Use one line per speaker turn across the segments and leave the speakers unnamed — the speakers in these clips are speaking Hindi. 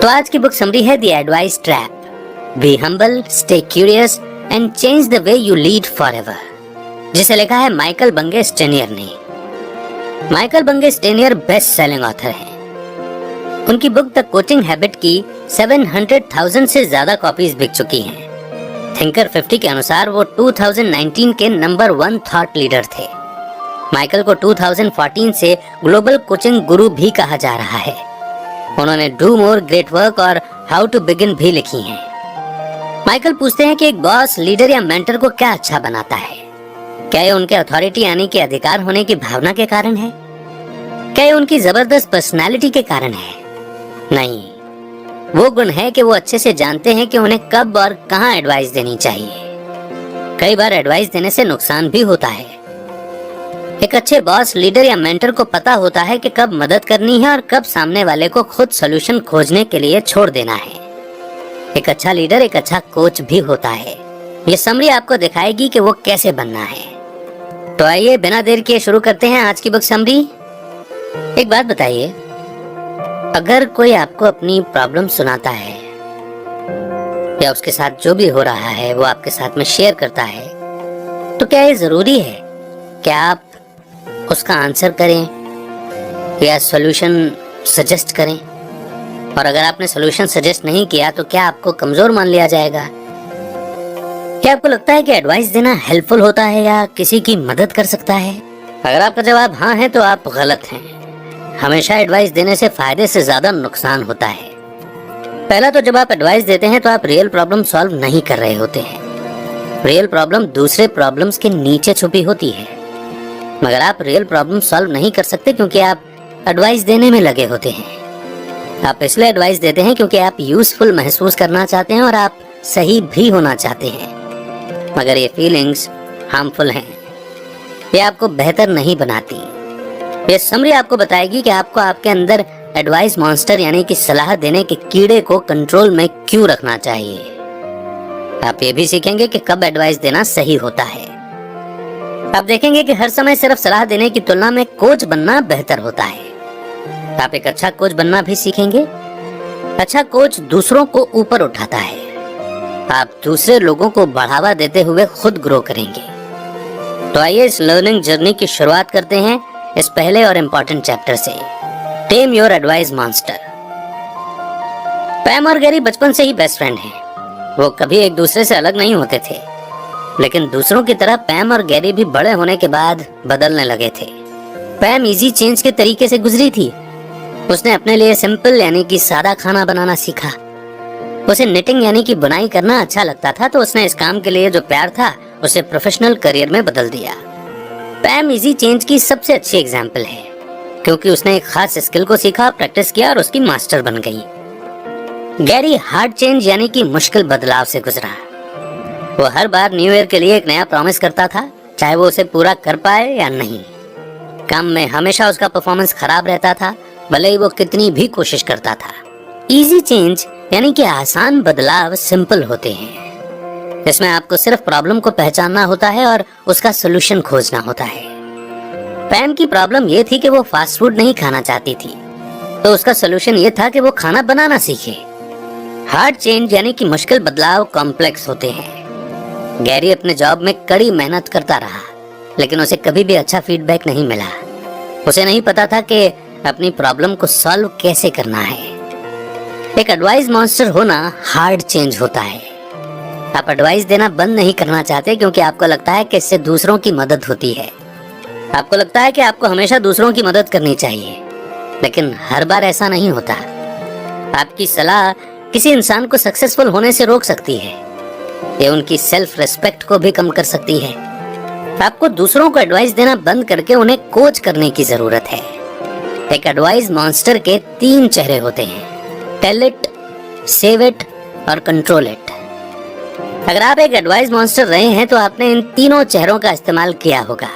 तो आज की बुक समरी है the advice trap, be humble, stay curious and change the way you lead forever, जिसे लिखा है माइकल बंगे स्टेनियर ने। माइकल बंगे स्टेनियर बेस्ट सेलिंग ऑथर हैं। उनकी बुक द कोचिंग हैबिट की 700,000 से ज्यादा कॉपीज बिक चुकी हैं। थिंकर 50 के अनुसार वो 2019 के नंबर 1 थॉट लीडर थे। माइकल को 2014 से ग्लोबल कोचिंग गुरु भी कहा जा रहा है। उन्होंने डू मोर ग्रेट वर्क और हाउ टू बिगिन भी लिखी हैं। माइकल पूछते हैं कि एक बॉस, लीडर या मेंटर को क्या अच्छा बनाता है। क्या ये उनके अथॉरिटी यानी कि अधिकार होने की भावना के कारण है? क्या ये उनकी जबरदस्त पर्सनालिटी के कारण है? नहीं, वो गुण है कि वो अच्छे से जानते हैं कि उन्हें कब और कहां एडवाइस देनी चाहिए। कई बार एडवाइस देने से नुकसान भी होता है। एक अच्छे बॉस, लीडर या मेंटर को पता होता है कि कब मदद करनी है और कब सामने वाले को खुद सॉल्यूशन खोजने के लिए छोड़ देना है। एक अच्छा लीडर एक अच्छा कोच भी होता है। ये समरी आपको दिखाएगी कि वो कैसे बनना है। तो आइए बिना देर किए शुरू करते हैं आज की बुक समरी। एक बात बताइए, अगर कोई आपको अपनी प्रॉब्लम सुनाता है या उसके साथ जो भी हो रहा है वो आपके साथ में शेयर करता है, तो क्या ये जरूरी है कि आप उसका आंसर करें या सॉल्यूशन सजेस्ट करें? और अगर आपने सॉल्यूशन सजेस्ट नहीं किया तो क्या आपको कमजोर मान लिया जाएगा? क्या आपको लगता है कि एडवाइस देना हेल्पफुल होता है या किसी की मदद कर सकता है? अगर आपका जवाब हाँ है तो आप गलत हैं। हमेशा एडवाइस देने से फायदे से ज्यादा नुकसान होता है। पहला तो जब आप एडवाइस देते हैं तो आप रियल प्रॉब्लम सॉल्व नहीं कर रहे होते हैं। रियल प्रॉब्लम दूसरे प्रॉब्लम्स के नीचे छुपी होती है, मगर आप रियल प्रॉब्लम सॉल्व नहीं कर सकते क्योंकि आप एडवाइस देने में लगे होते हैं। आप इसलिए एडवाइस देते हैं क्योंकि आप यूजफुल महसूस करना चाहते हैं और आप सही भी होना चाहते हैं, मगर ये फीलिंग्स हार्मफुल हैं। ये आपको बेहतर नहीं बनाती। ये समरी आपको बताएगी कि आपको आपके अंदर एडवाइस मॉन्स्टर यानी कि सलाह देने के कीड़े को कंट्रोल में क्यों रखना चाहिए। आप ये भी सीखेंगे कि कब एडवाइस देना सही होता है। आप देखेंगे कि हर समय सिर्फ सलाह देने की तुलना में कोच बनना बेहतर होता है। आप एक अच्छा कोच बनना भी सीखेंगे। अच्छा कोच दूसरों को ऊपर उठाता है। आप दूसरे लोगों को बढ़ावा देते हुए खुद ग्रो करेंगे। तो आइए इस लर्निंग जर्नी की शुरुआत करते हैं इस पहले और इम्पोर्टेंट चैप्टर से, टेम योर एडवाइस मॉन्स्टर। पैम और गैरी बचपन से ही बेस्ट फ्रेंड हैं। वो कभी एक दूसरे से अलग नहीं होते थे, लेकिन दूसरों की तरह पैम और गैरी भी बड़े होने के बाद बदलने लगे थे। पैम इजी चेंज के तरीके से गुजरी थी। उसने अपने लिए सिंपल यानी कि सादा खाना बनाना सीखा। उसे निटिंग यानी कि बुनाई करना अच्छा लगता था, तो उसने इस काम के लिए जो प्यार था उसे प्रोफेशनल करियर में बदल दिया। पैम इजी चेंज की सबसे अच्छी एग्जाम्पल है क्योंकि उसने एक खास स्किल को सीखा, प्रैक्टिस किया और उसकी मास्टर बन गई। गैरी हार्ड चेंज यानी कि मुश्किल बदलाव से गुजरा। वो हर बार न्यू ईयर के लिए एक नया प्रॉमिस करता था, चाहे वो उसे पूरा कर पाए या नहीं। काम में हमेशा उसका परफॉर्मेंस खराब रहता था, भले ही वो कितनी भी कोशिश करता था। इजी चेंज यानी कि आसान बदलाव सिंपल होते हैं। इसमें आपको सिर्फ प्रॉब्लम को पहचानना होता है और उसका सॉल्यूशन खोजना होता है। पैम की प्रॉब्लम ये थी कि वो फास्ट फूड नहीं खाना चाहती थी, तो उसका सॉल्यूशन ये था कि वो खाना बनाना सीखे। हार्ड चेंज यानी कि मुश्किल बदलाव कॉम्प्लेक्स होते हैं। गैरी अपने जॉब में कड़ी मेहनत करता रहा, लेकिन उसे कभी भी अच्छा फीडबैक नहीं मिला। उसे नहीं पता था कि अपनी प्रॉब्लम को सॉल्व कैसे करना है। एक एडवाइस मॉन्स्टर होना हार्ड चेंज होता है। आप एडवाइस देना बंद नहीं करना चाहते क्योंकि आपको लगता है कि इससे दूसरों की मदद होती है। आपको लगता है कि आपको हमेशा दूसरों की मदद करनी चाहिए, लेकिन हर बार ऐसा नहीं होता। आपकी सलाह किसी इंसान को सक्सेसफुल होने से रोक सकती है। ये उनकी सेल्फ रिस्पेक्ट को भी कम कर सकती है। आपको दूसरों को एडवाइस देना बंद करके उन्हें कोच करने की जरूरत है। एक एडवाइस मॉन्स्टर के 3 चेहरे होते हैं, टेल इट, सेव इट और कंट्रोल इट। अगर आप एक एडवाइस मॉन्स्टर रहे हैं तो आपने इन तीनों चेहरों का इस्तेमाल किया होगा।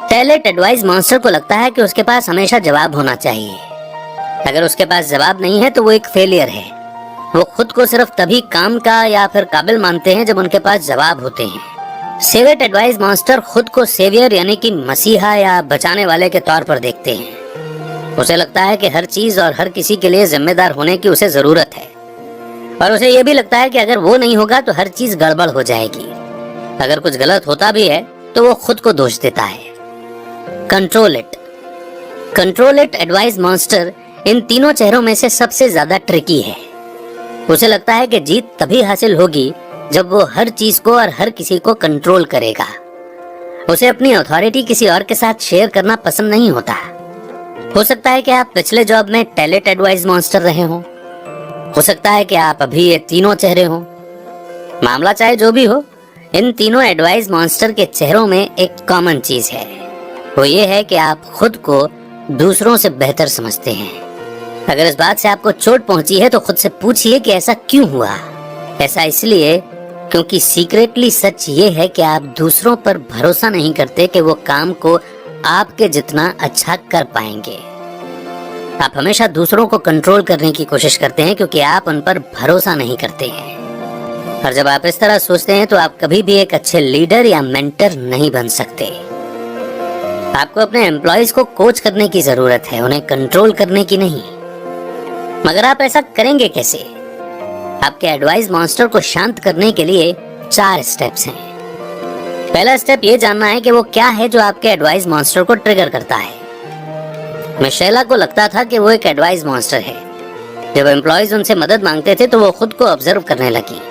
टेल इट एडवाइस मॉन्स्टर को लगता है कि उसके पास हमेशा जवाब होना चाहिए। अगर उसके पास जवाब नहीं है तो वो एक फेलियर है। वो खुद को सिर्फ तभी काम का या फिर काबिल मानते हैं जब उनके पास जवाब होते हैं। सेव इट एडवाइस मॉन्स्टर खुद को सेवियर यानी कि मसीहा या बचाने वाले के तौर पर देखते हैं। उसे लगता है कि हर चीज और हर किसी के लिए जिम्मेदार होने की उसे जरूरत है, और उसे यह भी लगता है कि अगर वो नहीं होगा तो हर चीज गड़बड़ हो जाएगी। अगर कुछ गलत होता भी है तो वो खुद को दोष देता है। कंट्रोल इट एडवाइस मॉन्स्टर इन तीनों चेहरों में से सबसे ज्यादा ट्रिकी है। उसे लगता है कि जीत तभी हासिल होगी जब वो हर चीज को और हर किसी को कंट्रोल करेगा। उसे अपनी अथॉरिटी किसी और के साथ शेयर करना पसंद नहीं होता। हो सकता है कि आप पिछले जॉब में टैलेंट एडवाइस मॉन्स्टर रहे हो सकता है कि आप अभी ये तीनों चेहरे हो। मामला चाहे जो भी हो, इन तीनों एडवाइस मॉन्स्टर के चेहरों में एक कॉमन चीज है, वो ये है कि आप खुद को दूसरों से बेहतर समझते हैं। अगर इस बात से आपको चोट पहुंची है तो खुद से पूछिए कि ऐसा क्यों हुआ। ऐसा इसलिए क्योंकि सीक्रेटली सच ये है कि आप दूसरों पर भरोसा नहीं करते कि वो काम को आपके जितना अच्छा कर पाएंगे। आप हमेशा दूसरों को कंट्रोल करने की कोशिश करते हैं क्योंकि आप उन पर भरोसा नहीं करते हैं। और जब आप इस तरह सोचते हैं तो आप कभी भी एक अच्छे लीडर या मेंटर नहीं बन सकते। आपको अपने एम्प्लॉयज को कोच करने की जरूरत है, उन्हें कंट्रोल करने की नहीं। मगर आप ऐसा करेंगे कैसे? आपके एडवाइस मॉन्स्टर को शांत करने के लिए 4 स्टेप्स हैं। पहला स्टेप ये जानना है कि वो क्या है जो आपके एडवाइस मॉन्स्टर को ट्रिगर करता है। मिशेला को लगता था कि वो एक एडवाइस मॉन्स्टर है। जब एम्प्लॉयज उनसे मदद मांगते थे तो वो खुद को ऑब्जर्व करने लगी।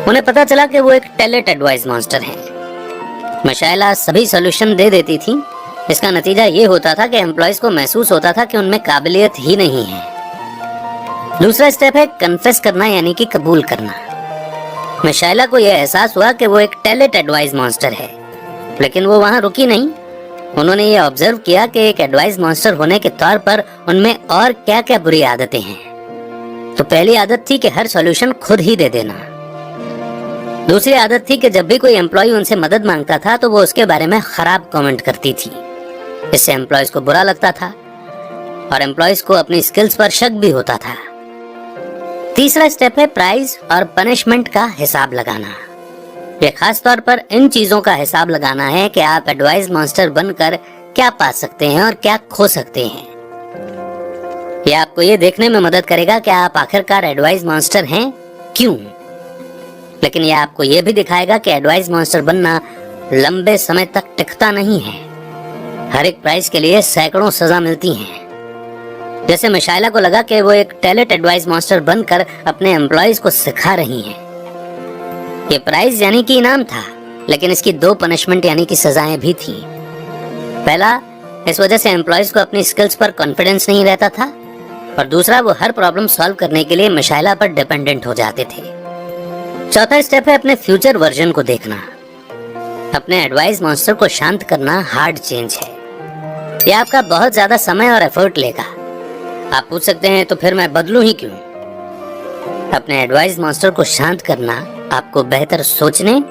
उन्हें पता चला कि वो एक टैलेंट एडवाइस मॉन्स्टर है। मिशेला सभी सॉल्यूशन दे देती थी। इसका नतीजा ये होता था कि एम्प्लॉयज को महसूस होता था कि उनमें काबिलियत ही नहीं है। दूसरा स्टेप है कन्फेस करना, यानी कि कबूल करना। मिशेला को यह एहसास हुआ कि वो एक टैलेंट एडवाइस मॉन्स्टर है, लेकिन वो वहां रुकी नहीं। उन्होंने ये ऑब्जर्व किया कि एक एडवाइस मॉन्स्टर होने के तौर पर उनमें और क्या क्या बुरी आदतें हैं। तो पहली आदत थी कि हर सॉल्यूशन खुद ही दे देना। दूसरी आदत थी कि जब भी कोई एम्प्लॉय उनसे मदद मांगता था तो वो उसके बारे में खराब कमेंट करती थी। इससे एम्प्लॉयज को बुरा लगता था और एम्प्लॉयज को अपनी स्किल्स पर शक भी होता था। तीसरा स्टेप है प्राइज और पनिशमेंट का हिसाब लगाना। ये खास तौर पर इन चीजों का हिसाब लगाना है कि आप एडवाइस मॉन्स्टर बनकर क्या पा सकते हैं और क्या खो सकते हैं। यह आपको ये देखने में मदद करेगा कि आप आखिरकार एडवाइस मॉन्स्टर हैं क्यों। लेकिन यह आपको ये भी दिखाएगा कि एडवाइस मॉन्स्टर बनना लंबे समय तक टिकता नहीं है। हर एक प्राइज के लिए सैकड़ों सजा मिलती हैं। जैसे मिशेला को लगा कि वो एक टैलेंट एडवाइस मॉन्स्टर बनकर अपने एम्प्लॉयज को सिखा रही हैं। ये प्राइज यानी कि इनाम था, लेकिन इसकी 2 पनिशमेंट यानी कि सजाएं भी थी। पहला, इस वजह से एम्प्लॉयज को अपनी स्किल्स पर कॉन्फिडेंस नहीं रहता था, और दूसरा, वो हर प्रॉब्लम सॉल्व करने के लिए मिशेला पर डिपेंडेंट हो जाते थे। चौथा स्टेप है अपने फ्यूचर वर्जन को देखना। अपने एडवाइस मॉन्स्टर को शांत करना हार्ड चेंज है। यह आपका बहुत ज्यादा समय और एफर्ट लेगा। आप पूछ सकते हैं तो फिर मैं बदलूं ही क्यों? अपने एडवाइस मॉन्स्टर को शांत करना आपको बेहतर सोचने,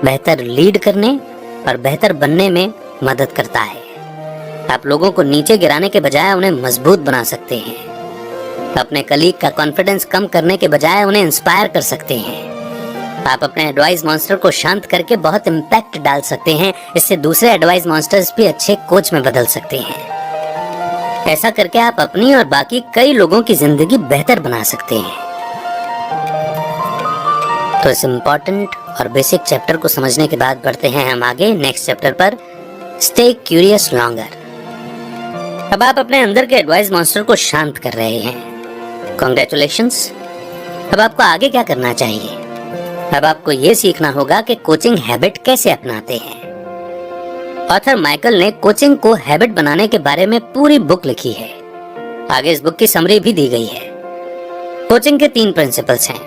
बेहतर लीड करने और बेहतर बनने में मदद करता है। आप लोगों को नीचे गिराने के बजाय उन्हें मजबूत बना सकते हैं। अपने कलीग का कॉन्फिडेंस कम करने के बजाय उन्हें इंस्पायर कर सकते हैं। आप अपने एडवाइस मॉन्स्टर को शांत करके बहुत इम्पैक्ट डाल सकते हैं। इससे दूसरे एडवाइस मॉन्स्टर्स भी अच्छे कोच में बदल सकते हैं। ऐसा करके आप अपनी और बाकी कई लोगों की जिंदगी बेहतर बना सकते हैं। तो इस इम्पोर्टेंट और बेसिक चैप्टर को समझने के बाद बढ़ते हैं हम आगे नेक्स्ट चैप्टर पर, स्टे क्यूरियस लॉन्गर। अब आप अपने अंदर के एडवाइस मॉन्स्टर को शांत कर रहे हैं। कांग्रेचुलेशंस। अब आपको आगे क्या करना चाहिए? अब आपको ये सीखना होगा कि कोचिंग हैबिट कैसे अपनाते हैं। ऑथर माइकल ने कोचिंग को हैबिट बनाने के बारे में पूरी बुक लिखी है। आगे इस बुक की समरी भी दी गई है। कोचिंग के 3 प्रिंसिपल्स हैं।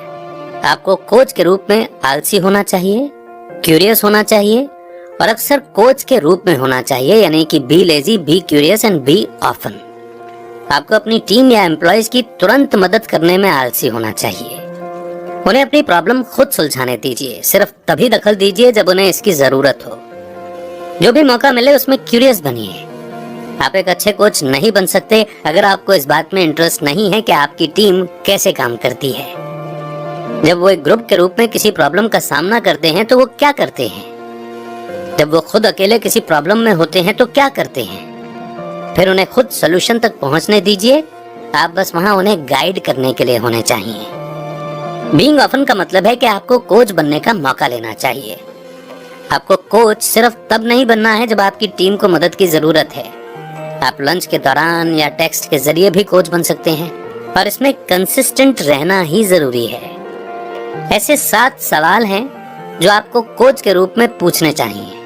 आपको कोच के रूप में आलसी होना चाहिए, क्यूरियस होना चाहिए और अक्सर कोच के रूप में होना चाहिए, यानी कि be lazy, be curious and be often. आपको अपनी टीम या एम्प्लॉयज की तुरंत मदद करने में आलसी होना चाहिए। उन्हें अपनी प्रॉब्लम खुद सुलझाने दीजिए। सिर्फ तभी दखल दीजिए जब उन्हें इसकी जरूरत हो। जो भी मौका मिले उसमें क्यूरियस बनिए। आप एक अच्छे कोच नहीं बन सकते अगर आपको इस बात में इंटरेस्ट नहीं है कि आपकी टीम कैसे काम करती है। जब वो एक ग्रुप के रूप में किसी प्रॉब्लम का सामना करते हैं तो वो क्या करते हैं? जब वो खुद अकेले किसी प्रॉब्लम में होते हैं तो क्या करते हैं? फिर उन्हें खुद सोल्यूशन तक पहुंचने दीजिए, आप बस वहां उन्हें गाइड करने के लिए होने चाहिए। बीइंग ऑफन का मतलब है कि आपको कोच बनने का मौका लेना चाहिए। आपको कोच सिर्फ तब नहीं बनना है जब आपकी टीम को मदद की जरूरत है। आप लंच के दौरान या टेक्स्ट के जरिए भी कोच बन सकते हैं, और इसमें कंसिस्टेंट रहना ही जरूरी है। ऐसे 7 सवाल हैं जो आपको कोच के रूप में पूछने चाहिए।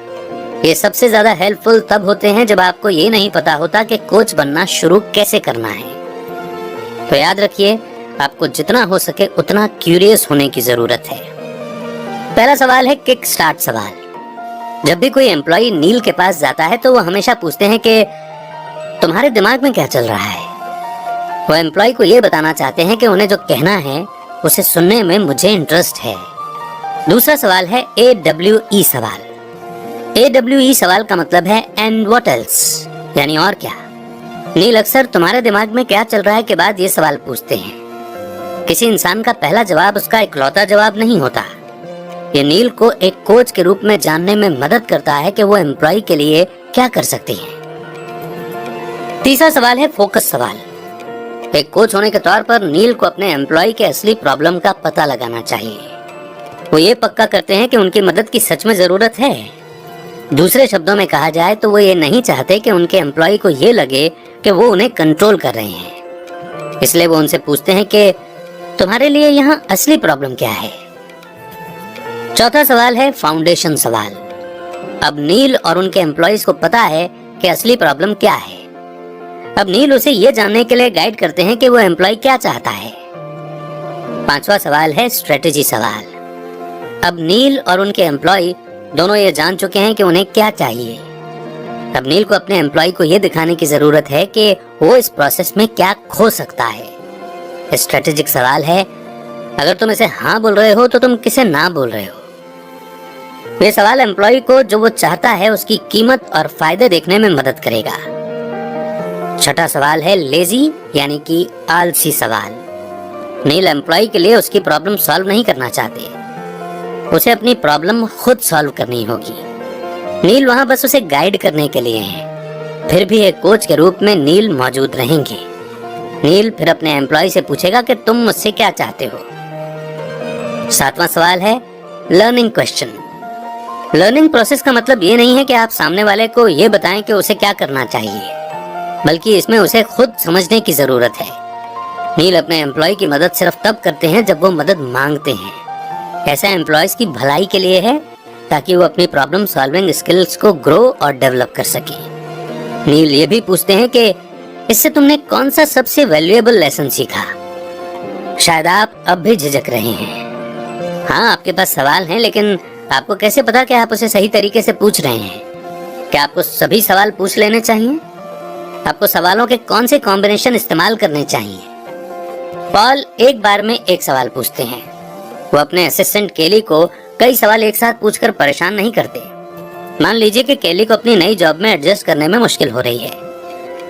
ये सबसे ज्यादा हेल्पफुल तब होते हैं जब आपको ये नहीं पता होता कि कोच बनना शुरू कैसे करना है। तो याद रखिए, आपको जितना हो सके उतना क्यूरियस होने की जरूरत है। पहला सवाल है किक स्टार्ट सवाल। जब भी कोई एम्प्लॉय नील के पास जाता है तो वो हमेशा पूछते हैं कि तुम्हारे दिमाग में क्या चल रहा है। वो एम्प्लॉय को ये बताना चाहते हैं कि उन्हें जो कहना है उसे सुनने में मुझे इंटरेस्ट है। दूसरा सवाल है AWE सवाल। AWE सवाल का मतलब है एंड व्हाट एल्स, यानी और क्या। नील अक्सर तुम्हारे दिमाग में क्या चल रहा है के बाद ये सवाल पूछते हैं। किसी इंसान का पहला जवाब उसका इकलौता जवाब नहीं होता। ये नील को एक कोच के रूप में जानने में मदद करता है कि वो एम्प्लॉय के लिए क्या कर सकते हैं। तीसरा सवाल है फोकस सवाल। एक कोच होने के तौर पर नील को अपने एम्प्लॉय के असली प्रॉब्लम का पता लगाना चाहिए। वो ये पक्का करते हैं कि उनकी मदद की सच में जरूरत है। दूसरे शब्दों में कहा जाए तो वो ये नहीं चाहते कि उनके एम्प्लॉय को ये लगे कि वो उन्हें कंट्रोल कर रहे हैं। इसलिए वो उनसे पूछते हैं कि तुम्हारे लिए यहाँ असली प्रॉब्लम क्या है। चौथा सवाल है फाउंडेशन सवाल। अब नील और उनके एम्प्लॉयज को पता है कि असली प्रॉब्लम क्या है। अब नील उसे ये जानने के लिए गाइड करते हैं कि वो एम्प्लॉय क्या चाहता है। पांचवा सवाल है स्ट्रेटेजी सवाल। अब नील और उनके एम्प्लॉय दोनों ये जान चुके हैं कि उन्हें क्या चाहिए। अब नील को अपने एम्प्लॉय को ये दिखाने की जरूरत है कि वो इस प्रोसेस में क्या खो सकता है। स्ट्रेटेजिक सवाल है, अगर तुम इसे हाँ बोल रहे हो तो तुम किसे ना बोल रहे हो। ये सवाल एम्प्लॉय को जो वो चाहता है उसकी कीमत और फायदे देखने में मदद करेगा। छठा सवाल है लेजी यानी कि आलसी सवाल। नील एम्प्लॉय के लिए उसकी प्रॉब्लम सॉल्व नहीं करना चाहते, उसे अपनी प्रॉब्लम खुद सॉल्व करनी होगी। नील वहां बस उसे गाइड करने के लिए है। फिर भी एक कोच के रूप में नील मौजूद रहेंगे। नील फिर अपने एम्प्लॉय से पूछेगा कि तुम मुझसे क्या चाहते हो। सातवां सवाल है लर्निंग क्वेश्चन। लर्निंग प्रोसेस का मतलब ये नहीं है कि आप सामने वाले को ये बताएं कि उसे क्या करना चाहिए, बल्कि इसमें उसे खुद समझने की जरूरत है। नील अपने एम्प्लॉय की मदद सिर्फ तब करते हैं जब वो मदद मांगते हैं। ऐसा एम्प्लॉयज की भलाई के लिए है, ताकि वो अपनी प्रॉब्लम सॉल्विंग स्किल्स को ग्रो और डेवलप कर सके। नील ये भी पूछते हैं कि इससे तुमने कौन सा सबसे वैल्यूएबल लेसन सीखा। शायद आप अब भी झिझक रहे हैं। हाँ, आपके पास सवाल हैं, लेकिन आपको कैसे पता कि आप उसे सही तरीके से पूछ रहे हैं। क्या आपको सभी सवाल पूछ लेने चाहिए? आपको सवालों के कौन से कॉम्बिनेशन इस्तेमाल करने चाहिए? पॉल एक बार में एक सवाल पूछते हैं। वो अपने असिस्टेंट केली को कई सवाल एक साथ पूछकर परेशान नहीं करते। मान लीजिए कि केली को अपनी नई जॉब में एडजस्ट करने में मुश्किल हो रही है।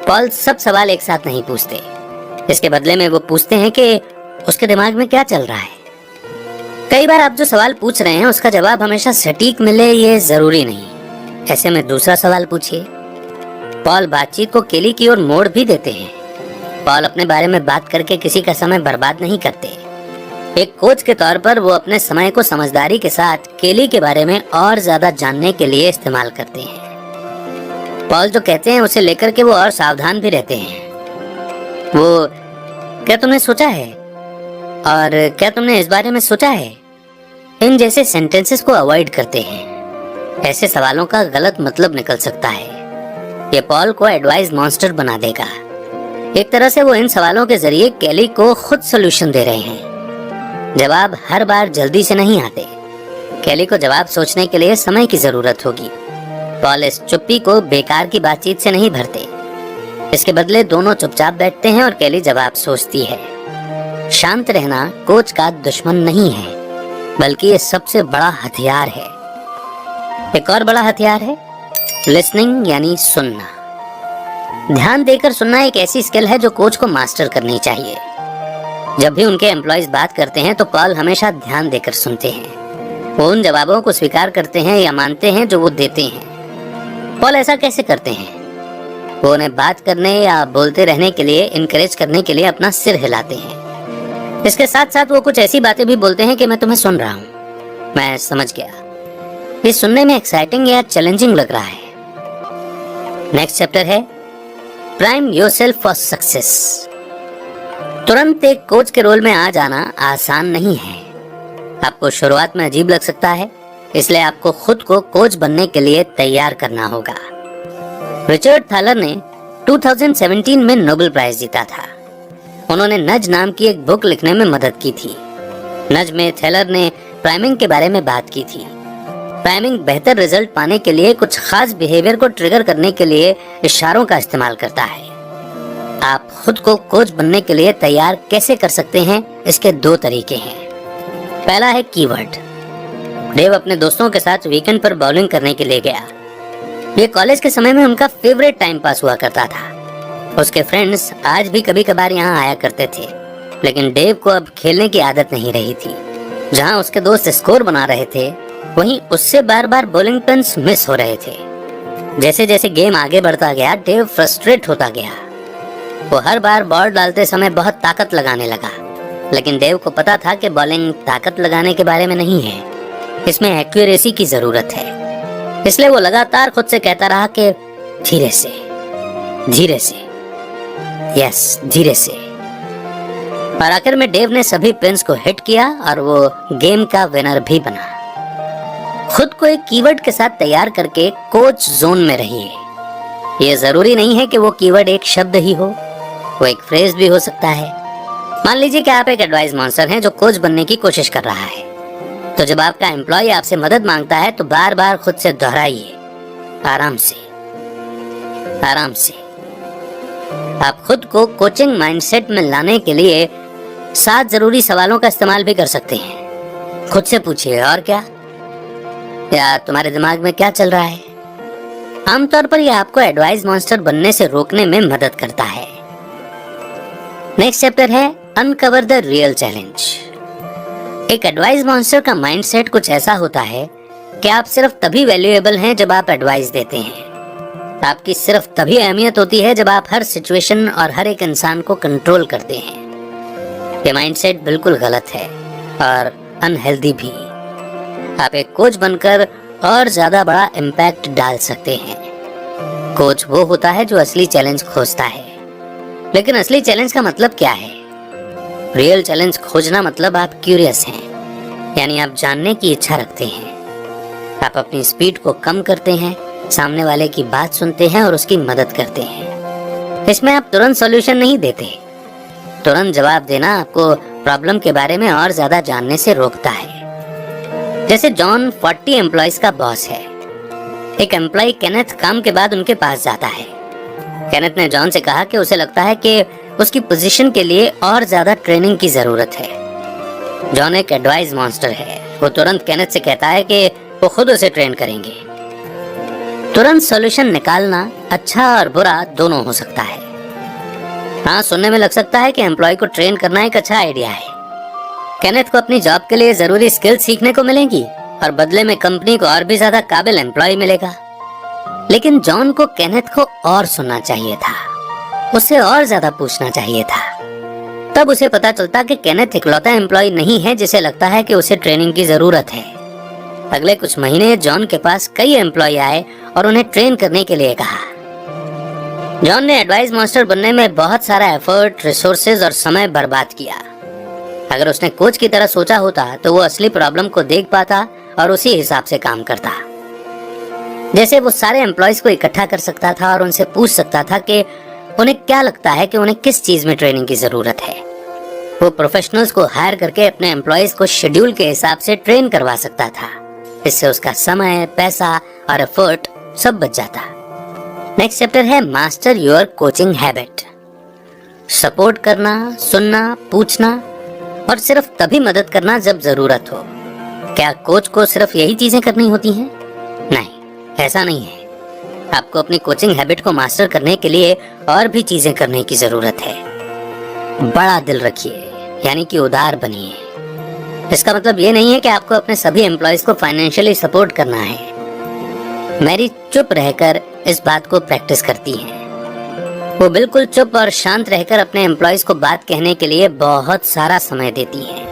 पॉल सब सवाल एक साथ नहीं पूछते। इसके बदले में वो पूछते हैं कि उसके दिमाग में क्या चल रहा है। कई बार आप जो सवाल पूछ रहे हैं उसका जवाब हमेशा सटीक मिले ये जरूरी नहीं। ऐसे में दूसरा सवाल पूछिए। पॉल बातचीत को केली की ओर मोड़ भी देते हैं। पॉल अपने बारे में बात करके किसी का समय बर्बाद नहीं करते। एक कोच के तौर पर वो अपने समय को समझदारी के साथ केली के बारे में और ज्यादा जानने के लिए इस्तेमाल करते हैं। पॉल जो कहते हैं उसे लेकर के वो और सावधान भी रहते हैं। वो क्या तुमने सोचा है, और क्या तुमने इस बारे में सोचा है, इन जैसे सेंटेंसेस को अवॉइड करते हैं। ऐसे सवालों का गलत मतलब निकल सकता है। ये पॉल को एडवाइस मॉन्स्टर बना देगा। एक तरह से वो इन सवालों के जरिए केली को खुद सोल्यूशन दे रहे हैं। जवाब हर बार जल्दी से नहीं आते। केली को जवाब सोचने के लिए समय की जरूरत होगी। पॉल इस चुप्पी को बेकार की बातचीत से नहीं भरते। इसके बदले दोनों चुपचाप बैठते हैं और केली जवाब सोचती है। शांत रहना कोच का दुश्मन नहीं है, बल्कि ये सबसे बड़ा हथियार है। एक और बड़ा हथियार है लिसनिंग यानी सुनना। ध्यान देकर सुनना एक ऐसी स्किल है जो कोच को मास्टर करनी चाहिए। जब भी उनके एम्प्लॉयज बात करते हैं तो पॉल हमेशा ध्यान देकर सुनते हैं। वो उन जवाबों को स्वीकार करते हैं या मानते हैं जो वो देते हैं। पॉल ऐसा कैसे करते हैं? वो उन्हें बात करने या बोलते रहने के लिए इनकरेज करने के लिए अपना सिर हिलाते हैं। इसके साथ साथ वो कुछ ऐसी बातें भी बोलते हैं कि मैं तुम्हें सुन रहा हूँ, मैं समझ गया। ये सुनने में एक्साइटिंग या चैलेंजिंग लग रहा है। नेक्स्ट चैप्टर है प्राइम योरसेल्फ फॉर सक्सेस। तुरंत एक कोच के रोल में आ जाना आसान नहीं है। आपको शुरुआत में अजीब लग सकता है, इसलिए आपको खुद को कोच बनने के लिए तैयार करना होगा। रिचर्ड थालर ने 2017 में नोबेल प्राइज जीता था। उन्होंने नज नाम की एक बुक लिखने में मदद की थी। नज में थैलर ने प्राइमिंग के बारे में बात की थी। प्राइमिंग बेहतर रिजल्ट पाने के लिए कुछ खास बिहेवियर को ट्रिगर करने के लिए इशारों का इस्तेमाल करता है। आप खुद को कोच बनने के लिए तैयार कैसे कर सकते हैं, इसके 2 तरीके हैं। पहला है कीवर्ड। देव अपने दोस्तों के साथ वीकेंड पर बॉलिंग करने के लिए गया। ये कॉलेज के समय में उनका फेवरेट टाइम पास हुआ करता था। उसके फ्रेंड्स आज भी कभी कभार यहाँ आया करते थे, लेकिन देव को अब खेलने की आदत नहीं रही थी। जहाँ उसके दोस्त स्कोर बना रहे थे, वहीं उससे बार बार बॉलिंग पिन्स मिस हो रहे थे। जैसे जैसे गेम आगे बढ़ता गया, देव फ्रस्ट्रेट होता गया। वो हर बार बॉल डालते समय बहुत ताकत लगाने लगा, लेकिन देव को पता था कि बॉलिंग ताकत लगाने के बारे में नहीं है, इसमें एक्यूरेसी की जरूरत है। इसलिए वो लगातार खुद से कहता रहा कि धीरे से, धीरे से, यस धीरे से। और आखिर में देव ने सभी पिन्स को हिट किया और वो गेम का विनर भी बना। खुद को एक कीवर्ड के साथ तैयार करके कोच जोन में रहिए। ये जरूरी नहीं है कि वो कीवर्ड एक शब्द ही हो, वो एक फ्रेज भी हो सकता है। मान लीजिए कि आप एक एडवाइस मॉन्स्टर हैं जो कोच बनने की कोशिश कर रहा है। तो जब आपका एम्प्लॉय आपसे मदद मांगता है तो बार बार खुद से दोहराइए, आराम से, आराम से। आप खुद को कोचिंग माइंडसेट में लाने के लिए 7 जरूरी सवालों का इस्तेमाल भी कर सकते हैं। खुद से पूछिए, और क्या, या तुम्हारे दिमाग में क्या चल रहा है। आमतौर पर यह आपको एडवाइस मॉन्स्टर बनने से रोकने में मदद करता है। नेक्स्ट चैप्टर है अनकवर द रियल चैलेंज। एक एडवाइस मॉन्स्टर का माइंडसेट कुछ ऐसा होता है कि आप सिर्फ तभी वैल्यूएबल हैं जब आप एडवाइस देते हैं। आपकी सिर्फ तभी अहमियत होती है जब आप हर सिचुएशन और हर एक इंसान को कंट्रोल करते हैं। ये माइंडसेट बिल्कुल गलत है और अनहेल्दी भी। आप एक कोच बनकर और ज्यादा बड़ा इम्पैक्ट डाल सकते हैं। कोच वो होता है जो असली चैलेंज खोजता है। लेकिन असली चैलेंज का मतलब क्या है? रियल चैलेंज खोजना मतलब आप क्यूरियस हैं, यानी आप जानने की इच्छा रखते हैं। आप अपनी स्पीड को कम करते हैं, सामने वाले की बात सुनते हैं और उसकी मदद करते हैं। इसमें आप तुरंत सॉल्यूशन नहीं देते। तुरंत जवाब देना आपको प्रॉब्लम के बारे में और ज्यादा जानने से रोकता है। जैसे जॉन 40 एम्प्लॉयज का बॉस है। एक एम्प्लॉय केनेथ काम के बाद उनके पास जाता है। केनेथ ने जॉन से कहा कि उसे लगता है कि उसकी पोजीशन के लिए और ज्यादा ट्रेनिंग की जरूरत है। जॉन एक एडवाइस मॉन्स्टर है। वो तुरंत केनेथ से कहता है कि वो खुद उसे ट्रेन करेंगे। तुरंत सॉल्यूशन निकालना अच्छा और बुरा दोनों हो सकता है। हाँ, सुनने में लग सकता है कि एम्प्लॉय को ट्रेन करना एक अच्छा आइडिया है। केनेथ को अपनी जॉब के लिए जरूरी स्किल सीखने को मिलेंगी और बदले में कंपनी को और भी ज्यादा काबिल एम्प्लॉय मिलेगा। लेकिन जॉन को केनेथ को और सुनना चाहिए था, उससे और ज्यादा पूछना चाहिए था। तब उसे पता चलता कि केनेथ इकलौता एम्प्लॉय नहीं है जिसे लगता है कि उसे ट्रेनिंग की जरूरत है। अगले कुछ महीने जॉन के पास कई एम्प्लॉय आए और उन्हें ट्रेन करने के लिए कहा। जॉन ने एडवाइस मास्टर बनने में बहुत सारा एफर्ट, रिसोर्सेज और समय बर्बाद किया। अगर उसने कोच की तरह सोचा होता तो वो असली प्रॉब्लम को देख पाता और उसी हिसाब से काम करता। जैसे वो सारे एम्प्लॉयज को इकट्ठा कर सकता था और उनसे पूछ सकता था कि उन्हें क्या लगता है कि उन्हें किस चीज में ट्रेनिंग की जरूरत है। वो प्रोफेशनल्स को हायर करके अपने एम्प्लॉयज को शेड्यूल के हिसाब से ट्रेन करवा सकता था। इससे उसका समय, पैसा और एफर्ट सब बच जाता। नेक्स्ट चैप्टर है master your coaching habit. Support करना, सुनना, पूछना और सिर्फ तभी मदद करना जब जरूरत हो। क्या कोच को सिर्फ यही चीजें करनी होती हैं? नहीं, ऐसा नहीं है। आपको अपनी कोचिंग हैबिट को मास्टर करने के लिए और भी चीजें करने की जरूरत है। बड़ा दिल रखिए, यानी कि उदार बनिए। इसका मतलब ये नहीं है कि आपको अपने सभी एम्प्लॉयज को फाइनेंशियली सपोर्ट करना है। मैरी चुप रहकर इस बात को प्रैक्टिस करती हैं। वो बिल्कुल चुप और शांत रहकर अपने एम्प्लॉयज को बात कहने के लिए बहुत सारा समय देती है।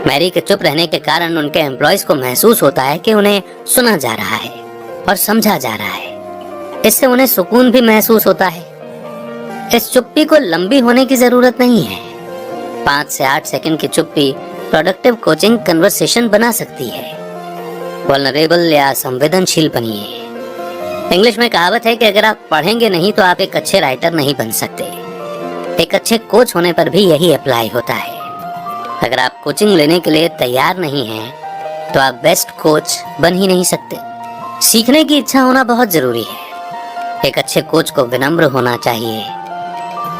मैरी के चुप रहने के कारण उनके एम्प्लॉयज को महसूस होता है कि उन्हें सुना जा रहा है और समझा जा रहा है। इससे उन्हें सुकून भी महसूस होता है। इस चुप्पी को लंबी होने की जरूरत नहीं है। 5 से 8 सेकंड की चुप्पी प्रोडक्टिव कोचिंग कन्वर्सेशन बना सकती है। वल्नरेबल या संवेदनशील बनिए। इंग्लिश में कहावत है कि अगर आप पढ़ेंगे नहीं तो आप एक अच्छे राइटर नहीं बन सकते। एक अच्छे कोच होने पर भी यही अप्लाई होता है। अगर आप कोचिंग लेने के लिए तैयार नहीं हैं तो आप बेस्ट कोच बन ही नहीं सकते। सीखने की इच्छा होना बहुत जरूरी है। एक अच्छे कोच को विनम्र होना चाहिए।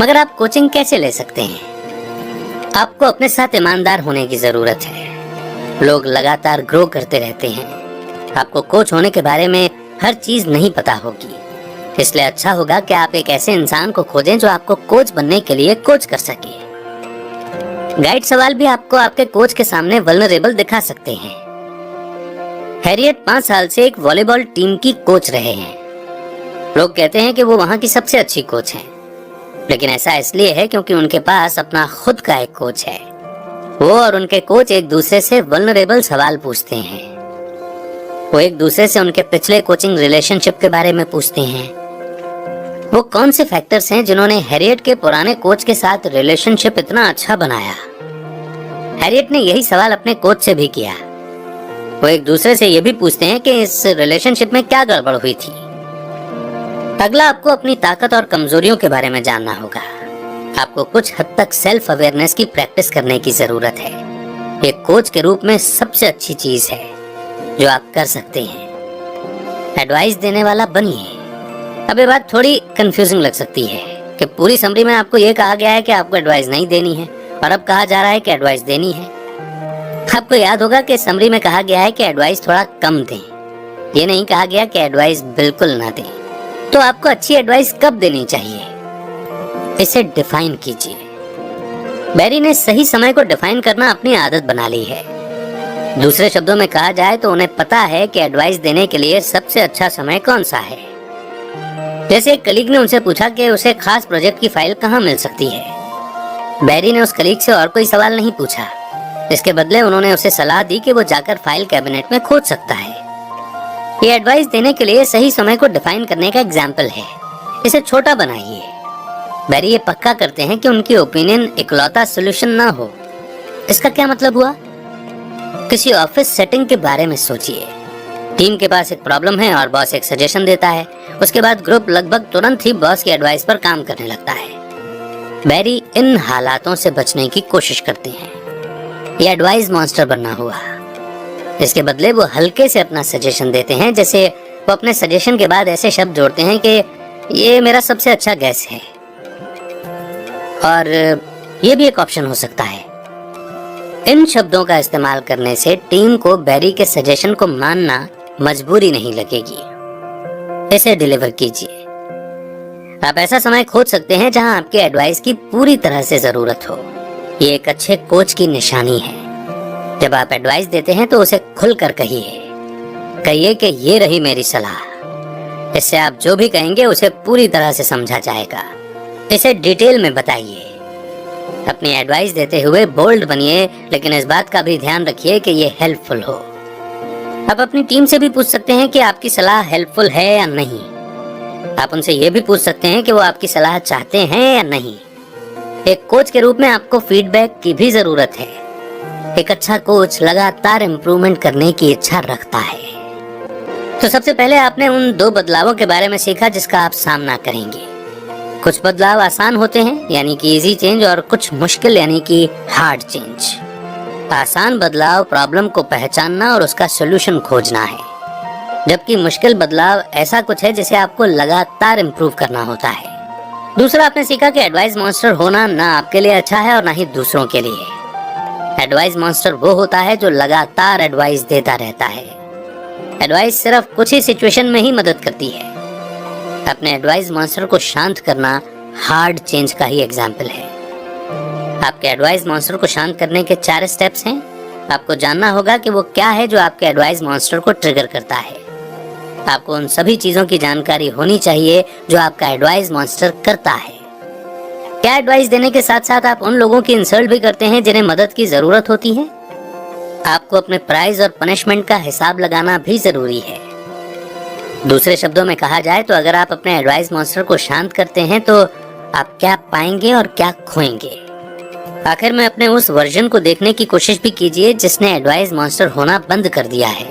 मगर आप कोचिंग कैसे ले सकते हैं? आपको अपने साथ ईमानदार होने की जरूरत है। लोग लगातार ग्रो करते रहते हैं। आपको कोच होने के बारे में हर चीज नहीं पता होगी, इसलिए अच्छा होगा कि आप एक ऐसे इंसान को खोजें जो आपको कोच बनने के लिए कोच कर सके। गाइड सवाल भी आपको आपके कोच के सामने वल्नरेबल दिखा सकते हैं। हैरियट 5 साल से एक वॉलीबॉल टीम की कोच रहे हैं। लोग कहते हैं कि वो वहां की सबसे अच्छी कोच हैं, लेकिन ऐसा इसलिए है क्योंकि उनके पास अपना खुद का एक कोच है। वो और उनके कोच एक दूसरे से वल्नरेबल सवाल पूछते हैं। वो एक दूसरे से उनके पिछले कोचिंग रिलेशनशिप के बारे में पूछते हैं। वो कौन से फैक्टर्स हैं जिन्होंने हैरियट के पुराने कोच के साथ रिलेशनशिप इतना अच्छा बनाया? हैरियट ने यही सवाल अपने कोच से भी किया। वो एक दूसरे से ये भी पूछते हैं कि इस रिलेशनशिप में क्या गड़बड़ हुई थी। अगला, आपको अपनी ताकत और कमजोरियों के बारे में जानना होगा। आपको कुछ हद तक सेल्फ अवेयरनेस की प्रैक्टिस करने की जरूरत है। एक कोच के रूप में सबसे अच्छी चीज है जो आप कर सकते हैं, एडवाइस देने वाला बनिए। अब ये बात थोड़ी कंफ्यूजिंग लग सकती है कि पूरी समरी में आपको ये कहा गया है कि आपको एडवाइस नहीं देनी है और अब कहा जा रहा है कि एडवाइस देनी है। आपको याद होगा कि समरी में कहा गया है कि एडवाइस थोड़ा कम दें। ये नहीं कहा गया कि एडवाइस बिल्कुल ना दें। तो आपको अच्छी एडवाइस कब देनी चाहिए, इसे डिफाइन कीजिए। मैरी ने सही समय को डिफाइन करना अपनी आदत बना ली है। दूसरे शब्दों में कहा जाए तो उन्हें पता है कि एडवाइस देने के लिए सबसे अच्छा समय कौन सा है। जैसे एक कलीग ने उनसे पूछा कि उसे खास प्रोजेक्ट की फाइल कहाँ मिल सकती है। मैरी ने उस कलीग से और कोई सवाल नहीं पूछा। इसके बदले उन्होंने उसे सलाह दी कि वो जाकर फाइल कैबिनेट में खोज सकता है। ये एडवाइस देने के लिए सही समय को डिफाइन करने का एग्जाम्पल है। इसे छोटा बनाइए। मैरी ये पक्का करते हैं कि उनकी ओपिनियन इकलौता सोल्यूशन ना हो। इसका क्या मतलब हुआ? किसी ऑफिस सेटिंग के बारे में सोचिए। टीम के पास एक प्रॉब्लम है और बॉस एक सजेशन देता है। उसके बाद ग्रुप लगभग तुरंत ही बॉस की एडवाइस पर काम करने लगता है। मैरी इन हालातों से बचने की कोशिश करते हैं। ये एडवाइस मॉन्स्टर बनना हुआ। इसके बदले वो हल्के से अपना सजेशन देते हैं। जैसे वो अपने सजेशन के बाद ऐसे शब्द जोड़ते हैं कि ये मेरा सबसे अच्छा गैस है, और ये भी एक ऑप्शन हो सकता है। इन शब्दों का इस्तेमाल करने से टीम को बैरी के सजेशन को मानना मजबूरी नहीं लगेगी। इसे डिलीवर कीजिए। आप ऐसा समय खोज सकते हैं जहां आपके एडवाइस की पूरी तरह से जरूरत हो। ये एक अच्छे कोच की निशानी है। जब आप एडवाइस देते हैं तो उसे खुलकर कहिए कि ये रही मेरी सलाह। इससे आप जो भी कहेंगे उसे पूरी तरह से समझा जाएगा। इसे डिटेल में बताइए। अपनी एडवाइस देते हुए बोल्ड बनिए, लेकिन इस बात का भी ध्यान रखिए कि ये हेल्पफुल हो। आप अपनी टीम से भी पूछ सकते हैं कि आपकी सलाह हेल्पफुल है या नहीं। आप उनसे ये भी पूछ सकते हैं कि वो आपकी सलाह चाहते हैं या नहीं। एक कोच के रूप में आपको फीडबैक की भी जरूरत है। एक अच्छा कोच लगातार इम्प्रूवमेंट करने की इच्छा रखता है। तो सबसे पहले आपने उन 2 बदलावों के बारे में सीखा जिसका आप सामना करेंगे। कुछ बदलाव आसान होते हैं यानी कि इजी चेंज, और कुछ मुश्किल यानी कि हार्ड चेंज। आसान बदलाव प्रॉब्लम को पहचानना और उसका सॉल्यूशन खोजना है, जबकि मुश्किल बदलाव ऐसा कुछ है जिसे आपको लगातार इम्प्रूव करना होता है। दूसरा, आपने सीखा कि एडवाइस मॉन्स्टर होना ना आपके लिए अच्छा है और ना ही दूसरों के लिए। एडवाइस मॉन्स्टर वो होता है जो लगातार एडवाइस देता रहता है। एडवाइस सिर्फ कुछ ही सिचुएशन में ही मदद करती है। अपने एडवाइस मॉन्स्टर को शांत करना हार्ड चेंज का ही एग्जाम्पल है। आपके एडवाइस मॉन्स्टर को शांत करने के 4 स्टेप्स हैं। आपको जानना होगा कि वो क्या है जो आपके एडवाइस मॉन्स्टर को ट्रिगर करता है। आपको उन सभी चीजों की जानकारी होनी चाहिए जो आपका एडवाइस मॉन्स्टर करता है। क्या एडवाइस देने के साथ साथ आप उन लोगों की इंसल्ट भी करते हैं जिन्हें मदद की जरूरत होती है? आपको अपने प्राइज और पनिशमेंट का हिसाब लगाना भी जरूरी है। दूसरे शब्दों में कहा जाए तो अगर आप अपने एडवाइस मॉन्स्टर को शांत करते हैं तो आप क्या पाएंगे और क्या खोएंगे। आखिर में अपने उस वर्जन को देखने की कोशिश भी कीजिए जिसने एडवाइस मॉन्स्टर होना बंद कर दिया है।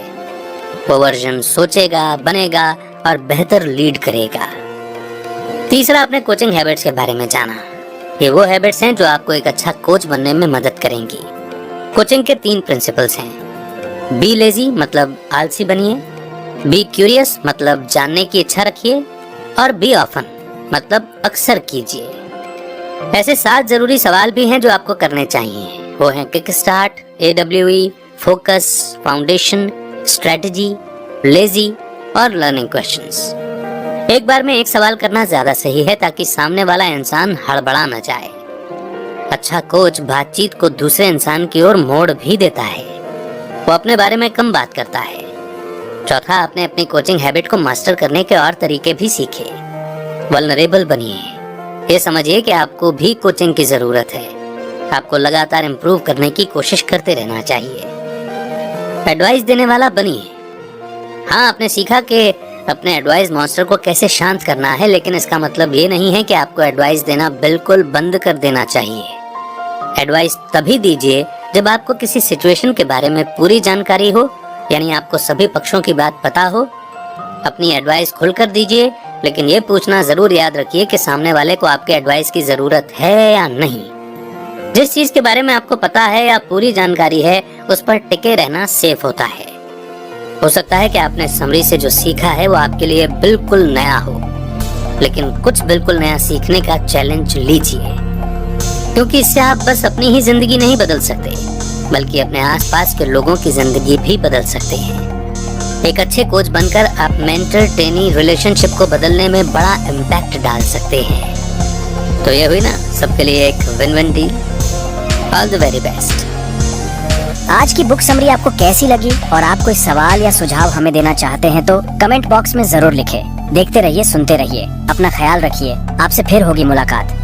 वो वर्जन सोचेगा, बनेगा और बेहतर लीड करेगा। तीसरा, अपने कोचिंग हैबिट्स के बारे में जाना। ये वो हैबिट्स हैं जो आपको एक अच्छा कोच बनने में मदद करेंगी। कोचिंग के 3 प्रिंसिपल्स हैं। बी लेजी मतलब आलसी बनिए, बी क्यूरियस मतलब जानने की इच्छा रखिए, और बी ऑफन मतलब अक्सर कीजिए। ऐसे 7 जरूरी सवाल भी हैं जो आपको करने चाहिए। वो हैं kick start, AWE, focus, foundation, strategy, lazy और लर्निंग क्वेश्चंस। एक बार में एक सवाल करना ज्यादा सही है ताकि सामने वाला इंसान हड़बड़ा न जाए। अच्छा कोच बातचीत को दूसरे इंसान की ओर मोड़ भी देता है। वो अपने बारे में कम बात करता है। चौथा, आपने अपनी कोचिंग हैबिट को मास्टर करने के और तरीके भी सीखे। वल्नरेबल बनिए। ये समझिए कि आपको भी कोचिंग की जरूरत है। आपको लगातार इम्प्रूव करने की कोशिश करते रहना चाहिए। एडवाइस देने वाला बनिए। हाँ, आपने सीखा कि अपने एडवाइस मॉन्स्टर को कैसे शांत करना है, लेकिन इसका मतलब ये नहीं है कि आपको एडवाइस देना बिल्कुल बंद कर देना चाहिए। एडवाइस तभी दीजिए जब आपको किसी सिचुएशन के बारे में पूरी जानकारी हो, यानी आपको सभी पक्षों की बात पता हो। अपनी एडवाइस खुलकर दीजिए, लेकिन ये पूछना जरूर याद रखिए कि सामने वाले को आपके एडवाइस की जरूरत है या नहीं। जिस चीज के बारे में आपको पता है या पूरी जानकारी है, उस पर टिके रहना सेफ होता है। हो सकता है कि आपने समरी से जो सीखा है वो आपके लिए बिल्कुल नया हो, लेकिन कुछ बिल्कुल नया सीखने का चैलेंज लीजिए, क्योंकि इससे आप बस अपनी ही जिंदगी नहीं बदल सकते, बल्कि अपने आसपास के लोगों की जिंदगी भी बदल सकते हैं। एक अच्छे कोच बनकर आप मेंटर ट्रेनी रिलेशनशिप को बदलने में बड़ा इम्पैक्ट डाल सकते हैं। तो ये हुई ना सबके लिए एक win win deal. All the very best.
आज की बुक समरी आपको कैसी लगी और आप कोई सवाल या सुझाव हमें देना चाहते हैं तो कमेंट बॉक्स में जरूर लिखें। देखते रहिए, सुनते रहिए, अपना ख्याल रखिए। आपसे फिर होगी मुलाकात।